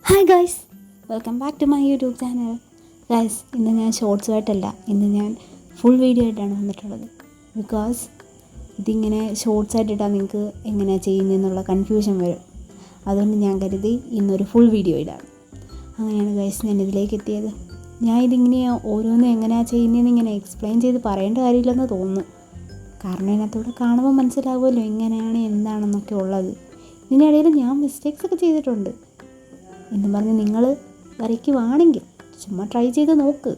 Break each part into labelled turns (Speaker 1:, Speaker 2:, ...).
Speaker 1: Hi guys, welcome back to my YouTube channel. Guys, ഇന്ന് ഞാൻ ഷോർട്സുമായിട്ടല്ല, ഇന്ന് ഞാൻ ഫുൾ വീഡിയോ ആയിട്ടാണ് വന്നിട്ടുള്ളത്. ബിക്കോസ് ഇതിങ്ങനെ ഷോർട്സായിട്ടിട്ടാൽ നിങ്ങൾക്ക് എങ്ങനെയാണ് ചെയ്യുന്നതെന്നുള്ള കൺഫ്യൂഷൻ വരും. അതുകൊണ്ട് ഞാൻ കരുതി ഇന്നൊരു ഫുൾ വീഡിയോ ഇടാണ്. അങ്ങനെയാണ് ഗൈസ് ഞാൻ ഇതിലേക്ക് എത്തിയത്. ഞാൻ ഇതിങ്ങനെ ഓരോന്നും എങ്ങനെയാണ് ചെയ്യുന്നതെന്ന് ഇങ്ങനെ എക്സ്പ്ലെയിൻ ചെയ്ത് പറയേണ്ട കാര്യമില്ലെന്ന് തോന്നുന്നു. കാരണം ഇതിനകത്തൂടെ കാണുമ്പോൾ മനസ്സിലാവുമല്ലോ എങ്ങനെയാണ് എന്താണെന്നൊക്കെ ഉള്ളത്. ഇതിനിടയിൽ ഞാൻ മിസ്റ്റേക്സ് ഒക്കെ ചെയ്തിട്ടുണ്ട് എന്നും പറഞ്ഞ് നിങ്ങൾ വരയ്ക്കുവാണെങ്കിൽ ചുമ്മാ ട്രൈ ചെയ്ത് നോക്ക്.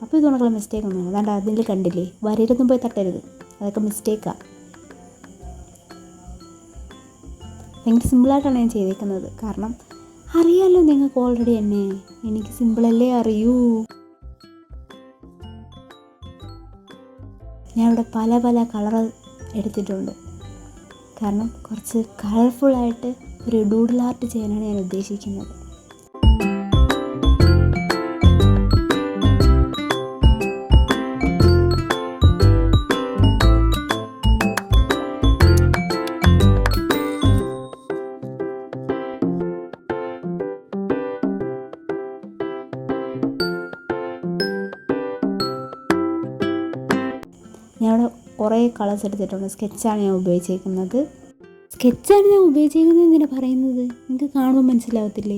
Speaker 1: അപ്പോൾ ഇതുകൊണ്ടുള്ള മിസ്റ്റേക്കൊന്നും അതാണ്ട് അതിൽ കണ്ടില്ലേ, വരയിലൊന്നും പോയി തട്ടരുത്, അതൊക്കെ മിസ്റ്റേക്കാണ്. ഭയങ്കര സിമ്പിളായിട്ടാണ് ഞാൻ ചെയ്തേക്കുന്നത്. കാരണം അറിയാമല്ലോ നിങ്ങൾക്ക് ഓൾറെഡി എന്നെ, എനിക്ക് സിമ്പിളല്ലേ അറിയൂ. ഞാൻ ഇവിടെ പല പല കളർ എടുത്തിട്ടുണ്ട്. കാരണം കുറച്ച് കളർഫുള്ളായിട്ട് ഒരു ഡൂഡിൽ ആർട്ട് ചെയ്യാനാണ് ഞാൻ ഉദ്ദേശിക്കുന്നത്. ഞാൻ ഇവിടെ കുറേ കളേഴ്സ് എടുത്തിട്ടുണ്ട്. സ്കെച്ചാണ് ഞാൻ ഉപയോഗിച്ചിരിക്കുന്നത്. എന്തിനാ പറയുന്നത്, നിങ്ങൾക്ക് കാണുമ്പോൾ മനസ്സിലാവത്തില്ലേ?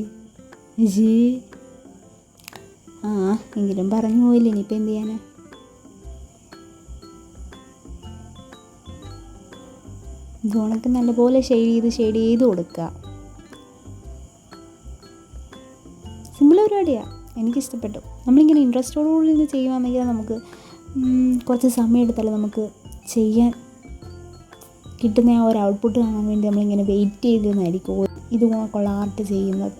Speaker 1: എങ്കിലും പറഞ്ഞു പോയില്ലേ, ഇനിയിപ്പോൾ എന്ത് ചെയ്യാനാ. ഗോണക്ക് നല്ലപോലെ ഷെയ്ഡ് ചെയ്ത് കൊടുക്കുക. സിമ്പിൾ പരിപാടിയാണ്, എനിക്കിഷ്ടപ്പെട്ടു. നമ്മളിങ്ങനെ ഇൻട്രസ്റ്റോടുകൂടി ഇത് ചെയ്യുകയാണെങ്കിൽ നമുക്ക് കുറച്ച് സമയം എടുത്താലും നമുക്ക് ചെയ്യാൻ കിട്ടുന്ന ആ ഒരു ഔട്ട്പുട്ട് കാണാൻ വേണ്ടി നമ്മളിങ്ങനെ വെയിറ്റ് ചെയ്തെന്നായിരിക്കും ഇതുപോലുള്ള ആർട്ട് ചെയ്യുന്നത്.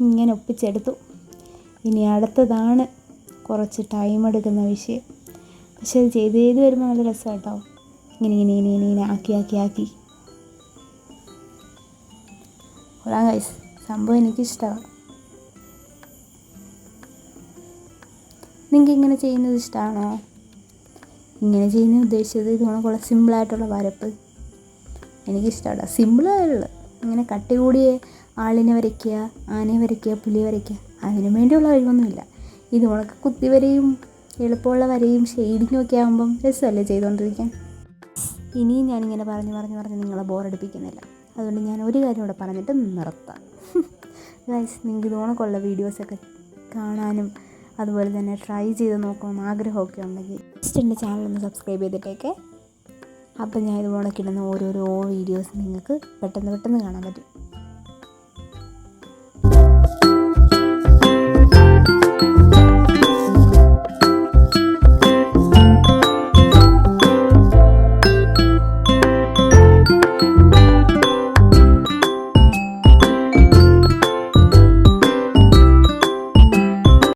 Speaker 1: ഇങ്ങനെ ഒപ്പിച്ചെടുത്തു. ഇനി അടുത്തതാണ് കുറച്ച് ടൈം എടുക്കുന്ന വിഷയം. പക്ഷെ അത് ചെയ്ത് വരുമ്പോൾ നല്ല രസമായിട്ടാവും. ഇങ്ങനെ ആക്കി കൊള്ളാം ഗൈസ്, സംഭവം എനിക്കിഷ്ടമാണ്. നിങ്ങൾക്ക് ഇങ്ങനെ ചെയ്യുന്നത് ഇഷ്ടമാണോ? ഇങ്ങനെ ചെയ്യുന്ന ഉദ്ദേശിച്ചത് ഇതുകൊണ്ടുള്ള സിമ്പിളായിട്ടുള്ള വരപ്പ് എനിക്കിഷ്ടമാണ്. സിമ്പിളായിട്ടുള്ള ഇങ്ങനെ കട്ടി കൂടിയ ആളിനെ വരയ്ക്കുക, ആനയെ വരയ്ക്കുക, പുലിയെ വരയ്ക്കുക, അതിനു വേണ്ടിയുള്ള കഴിവൊന്നുമില്ല. ഇതുകൊണ്ടൊക്കെ കുത്തി വരയും എളുപ്പമുള്ള വരയും ഷെയ്ഡിങ്ങും ഒക്കെ ആകുമ്പം രസമല്ലേ ചെയ്തുകൊണ്ടിരിക്കാൻ. ഇനിയും ഞാനിങ്ങനെ പറഞ്ഞ് നിങ്ങളെ ബോറടിപ്പിക്കുന്നില്ല. അതുകൊണ്ട് ഞാൻ ഒരു കാര്യം കൂടെ പറഞ്ഞിട്ട് നിർത്താം. ഗൈസ്, നിങ്ങൾക്ക് ഇതുകൊണ്ടൊക്കെയുള്ള വീഡിയോസൊക്കെ കാണാനും അതുപോലെ തന്നെ ട്രൈ ചെയ്ത് നോക്കണം ആഗ്രഹമൊക്കെ ഉണ്ടെങ്കിൽ ജസ്റ്റ് എൻ്റെ ചാനലൊന്ന് സബ്സ്ക്രൈബ് ചെയ്തിട്ടേക്കെ. അപ്പം ഞാൻ ഇതുപോലെ കിട്ടുന്ന ഓരോരോ വീഡിയോസ് നിങ്ങൾക്ക് പെട്ടെന്ന് കാണാൻ പറ്റും.